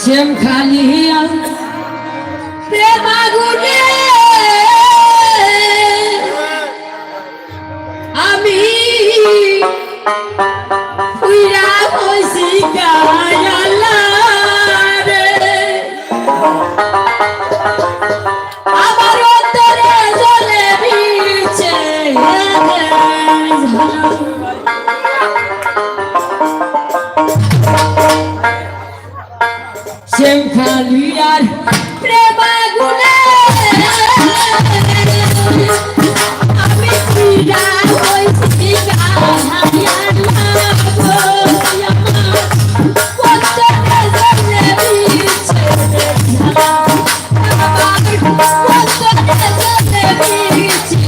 শ্যাম খালি প্রেম আগুনে আমি উইরা হইছি গায়ালা রে আমার অন্তরে জ্বলে বিছে শ্যাম খালি আর প্রেম আগুনে আমি পীড়া হইছি গাহায়ার লাগো আমার কতটা জলে বিছে ঝালা আমার কতটা জলে বিছে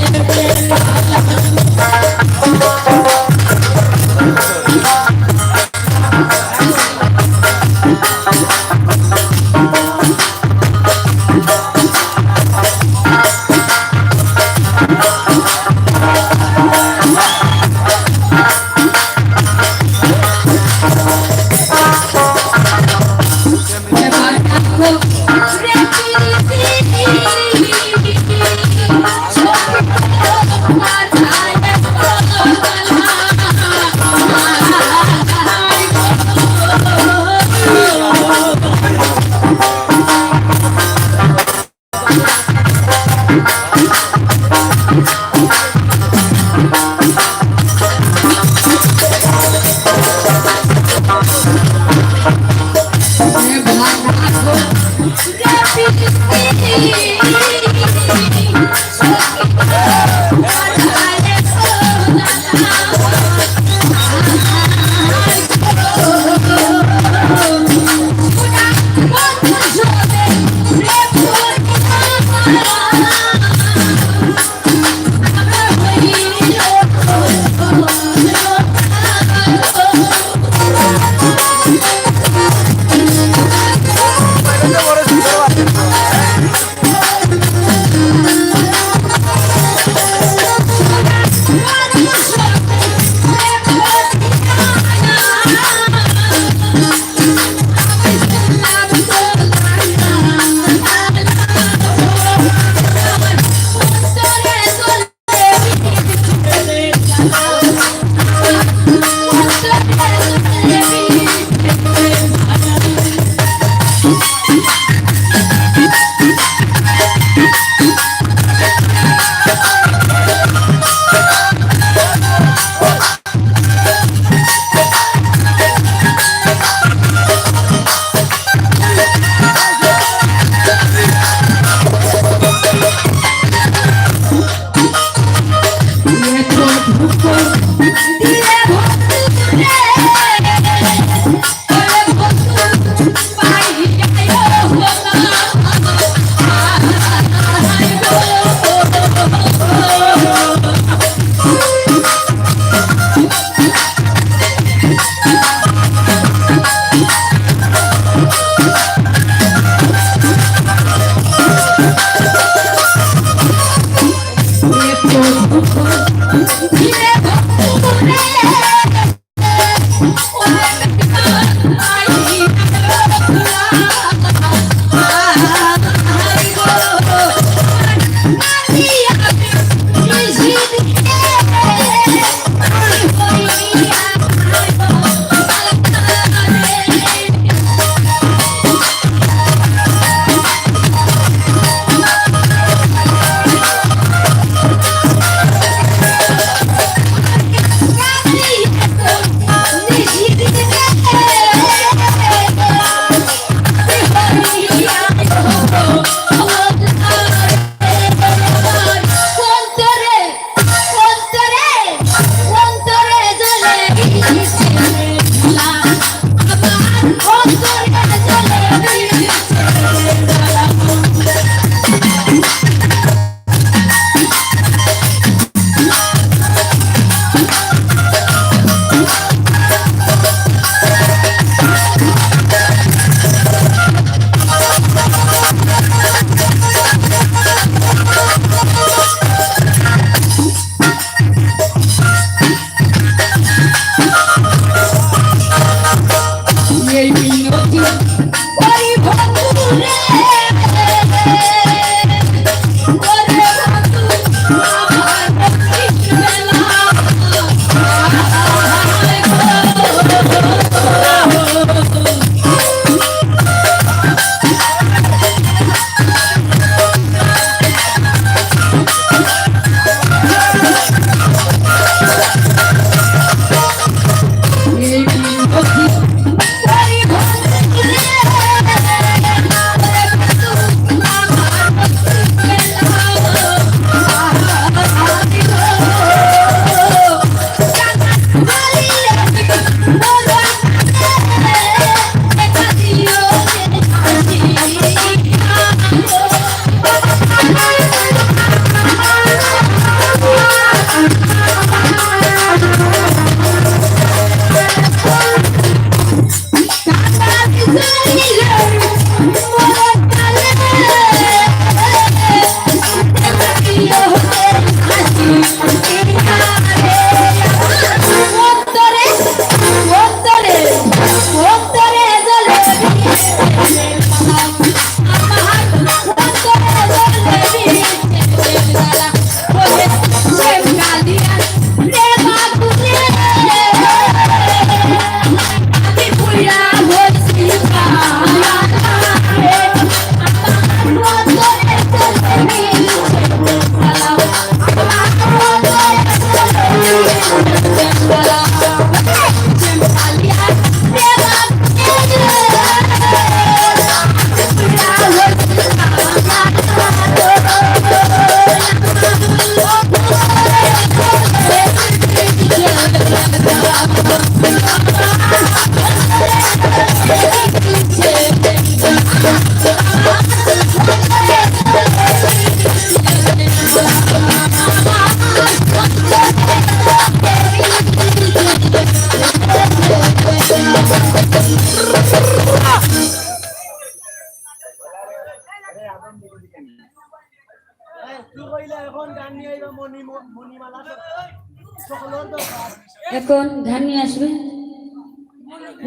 এখন গান নিয়ে আসবে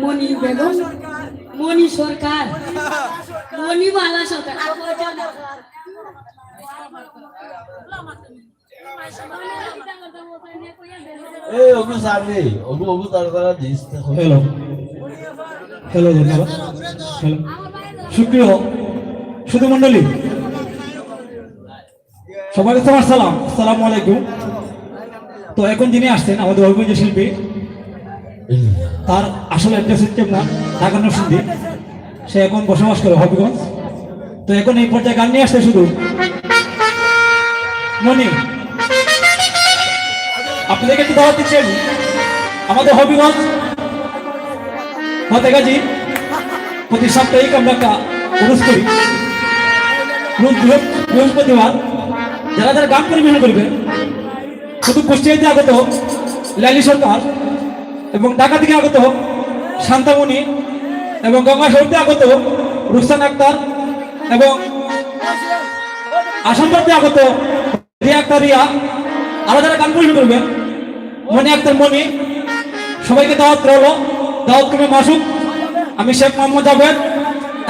মণি বেগম, মণি সরকার, মণিমালা সরকার। এই ওগু সামনে ওগু তারকারা দিস। হ্যালো হ্যালো ধন্যবাদ। হ্যালো সুপ্রিয় সুধী মন্ডলী, সবাইকে তোমার সালাম, আসসালামু আলাইকুম। তো এখন যিনি আসছেন আমাদের অভিনয় শিল্পী, তার আসলে অ্যাড্রেস হচ্ছে না ঢাকা নরসিংদী, সে এখন বসবাস করে হবিগঞ্জ। তো এখন এই পর্যায়ে গান নিয়ে আসছে শুধু মনি। আপনাদেরকে একটু দাওয়াত দিচ্ছেন আমাদের হবিগঞ্জ ফতেগাজী। প্রতি সাপ্তাহিক আমরা একটা অনুষ্ঠান করি রোজ বৃহস্পতিবার। যারা যারা গান পরিবেশন করবে শুধু কুষ্টিয়াতে আগত লালি সরকার এবং ঢাকা থেকে আগত শান্তামণি এবং গঙ্গাসাগরতে আগত রুকসান আক্তার এবং আসামবাদে আগত রিয়া আক্তার রিয়া, আরো যারা গান পরিবেশন করবে মনি আক্তার মনি, সবাইকে দাওয়াত রইল। দাওয়াত ক্রমে মাসুক, আমি শেখ মোহাম্মদ জাভেদ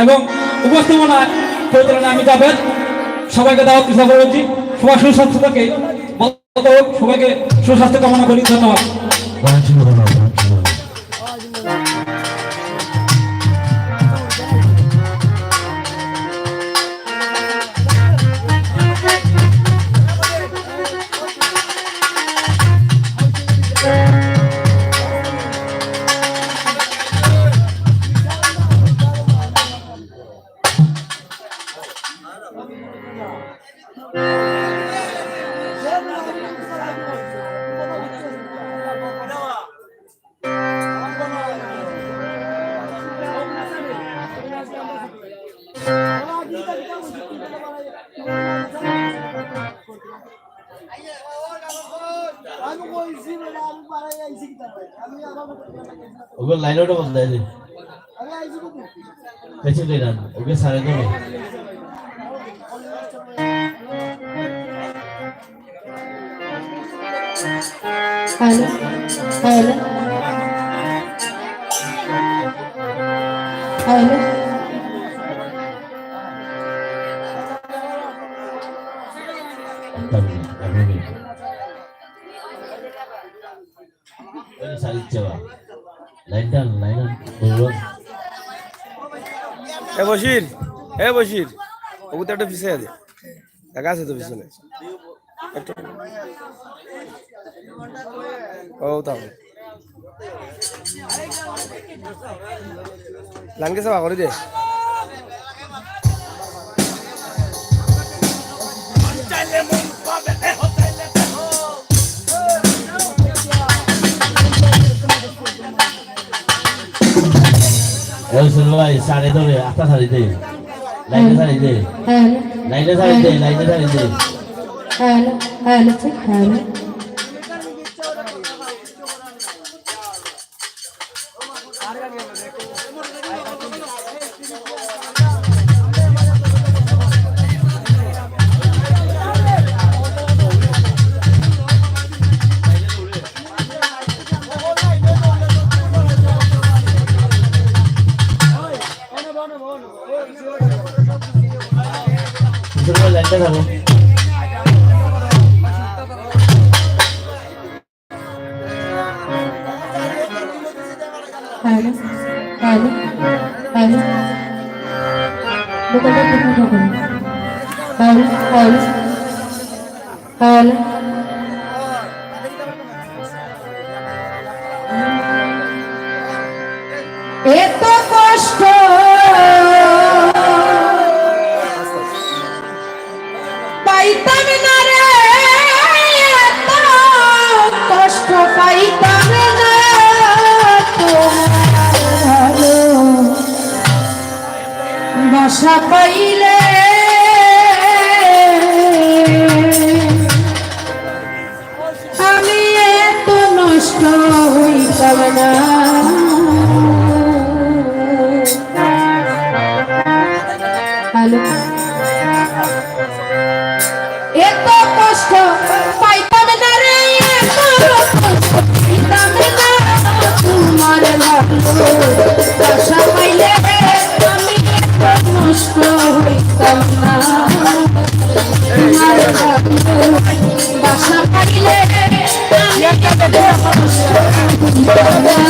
এবং উপস্থাপনায় পরিচালনায় আমি জাভেদ। সবাইকে দাওয়াত হিসাবে বলছি, সবাই সুস্বাস্থ্য থাকে, সবাইকে সুস্বাস্থ্য কামনা করি। ধন্যবাদ। ওকে লাইনটা বদলাই দে, পেছন দিয়ে রান ওকে সারে দে। Hello hello hello Bashir, Bashir ওগুলো তো একটা পিছিয়ে দে, দেখা আছে তো পিছনে একটু। ও তাহলে লানকে সবা করে দে। ভাই সাড়ে ধরে আটটা সাড়ে দে, লাইনে সাড়ে দে, লাইনে সাড়ে দে, লাইনে সাড়ে দে। হ্যালো হ্যালো হ্যালো লাইনটা যাবো। হ্যালো হ্যালো হ্যালো দোকানটা ঠিক মতো করুন। হ্যালো হ্যালো হ্যালো এত কষ্ট পাইতাম না রে, এত কষ্ট পাইতাম না তোমার ভালো বাসা পাইলে আমি এত নষ্ট হইতাম না। হ্যালো এত কষ্ট পাইতাম না রে, এত কষ্ট পাইতাম না তোমার ভালোবাসা পাইলে আমি এত নষ্ট হইতাম না। তোমার ভালোবাসা পাইলে আমি এত নষ্ট হইতাম না।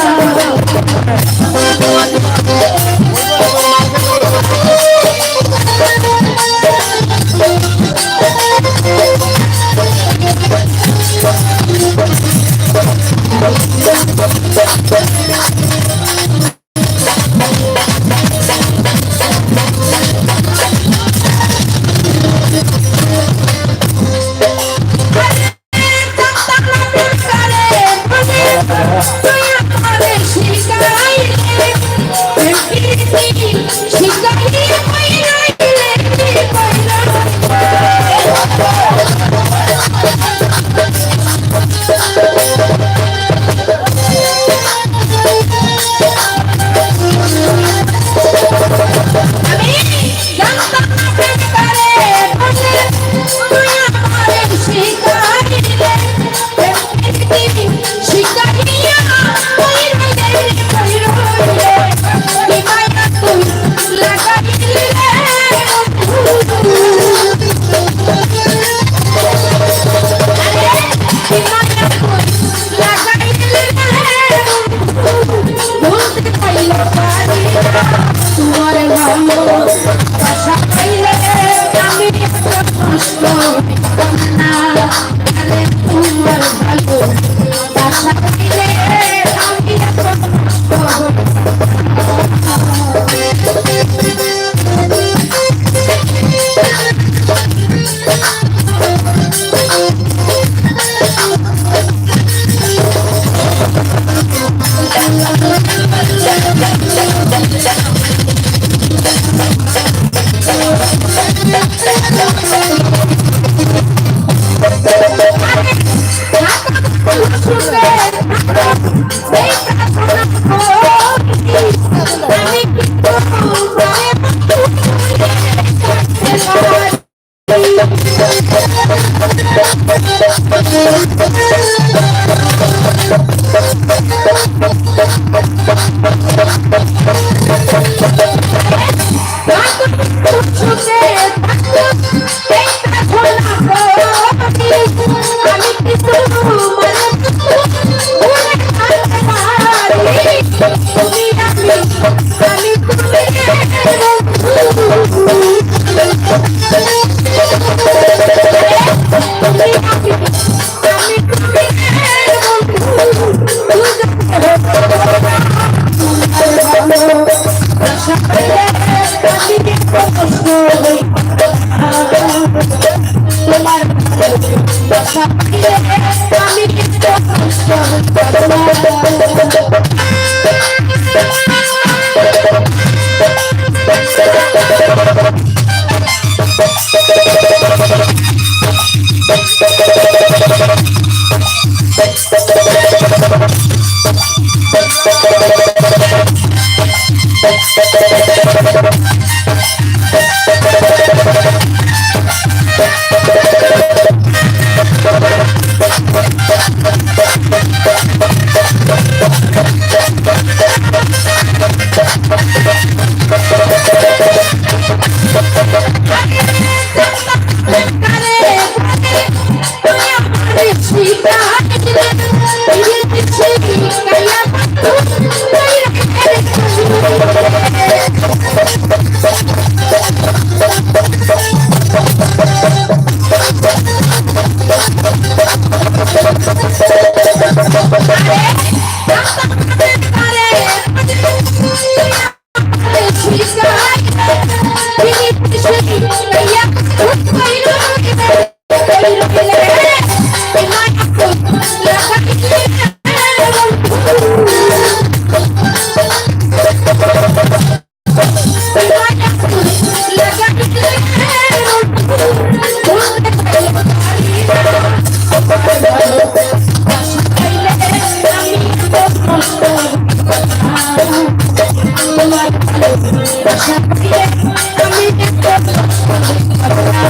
আমি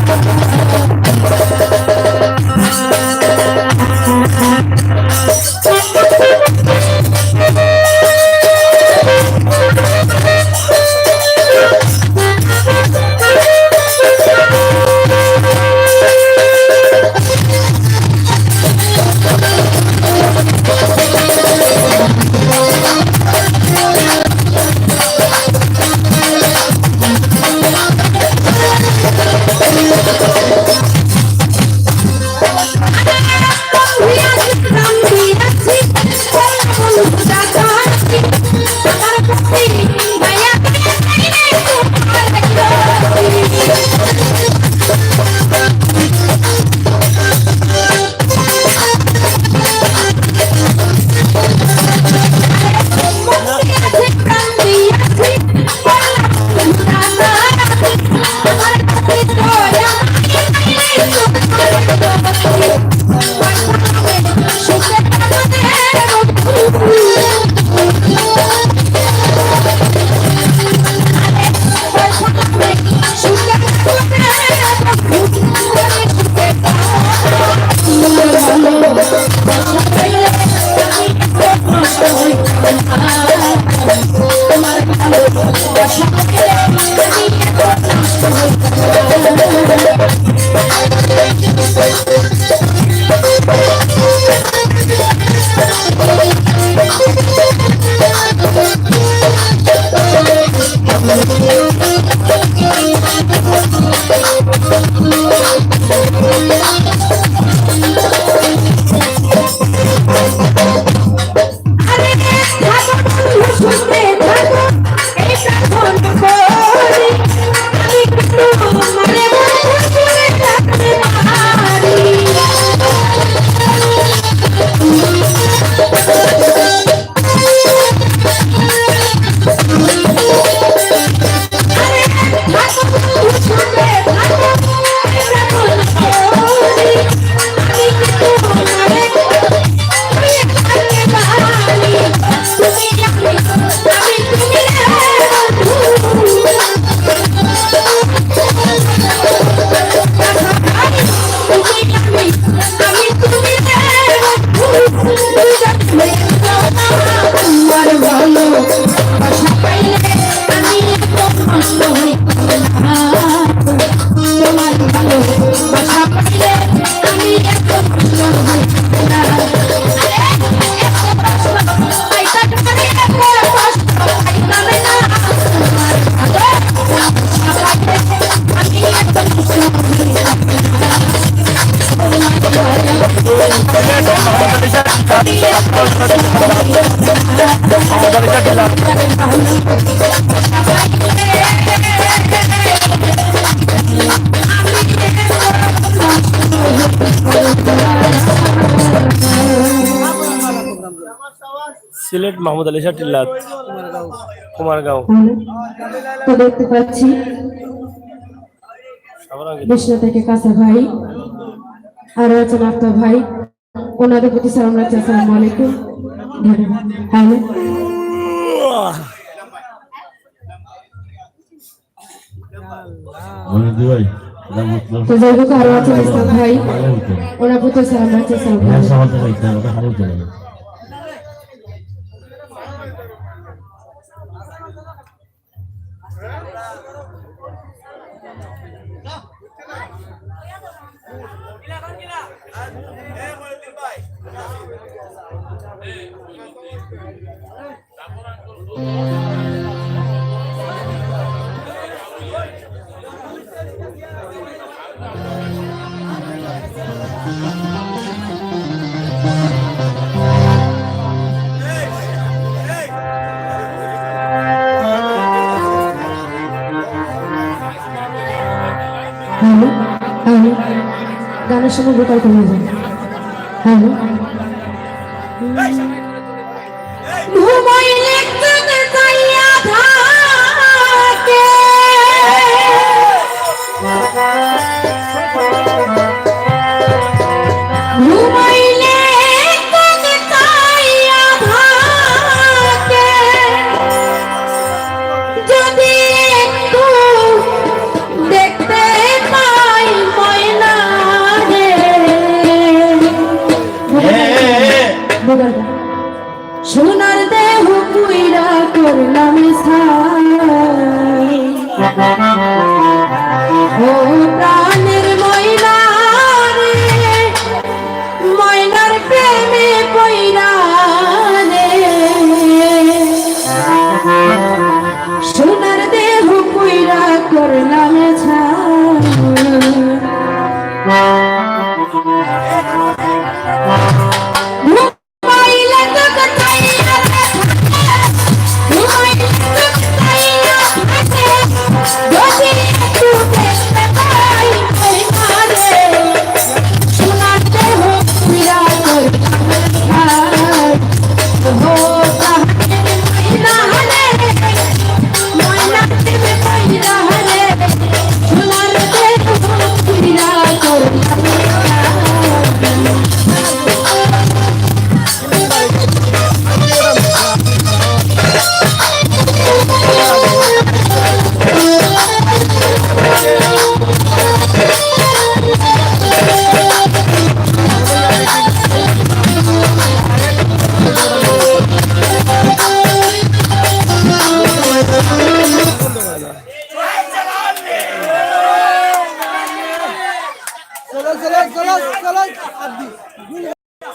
সিলেট মাহমুদ আলী শাহ টিল্লাত কুমারগাঁও। তো দেখতে পাচ্ছি বিষ্ণু থেকে কাঁচা ভাই আর আছেন আফতাব ভাই, ওনাদের প্রতি সালাম রাখছি। আসসালামু আলাইকুম। হ্যালো তো যাই হোক, আরো আছেন ইসলাম ভাই, ওনার প্রতি সালাম রাখছি। আসসালামু আলাইকুম। গানের সময় বিকল্প হয়ে যায়। হ্যালো ঘুমাইলে তোদের চাইয়া থাকে ঘুমাইলে তোদের চাইয়া থাকে যদি একটু দেখতে পাই ময়না সোনার দেহ পুইরা করলাম ও প্রাণের ময়না রে, ময়নার প্রেমে পইরা রে, সোনার দেহ পুইরা করলাম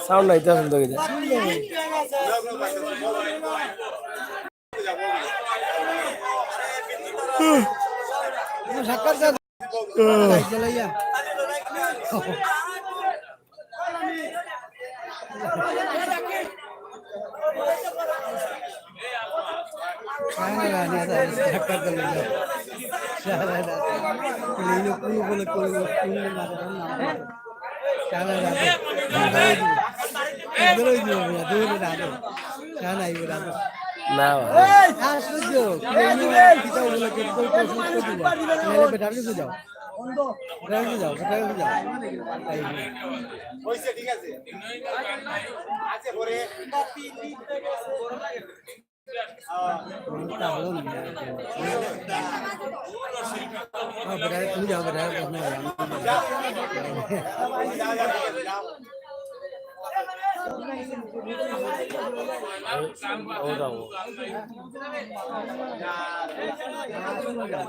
সাউন্ড নাই তো শুনতে গেছে। সাক্ষাৎ না ও যাবো গান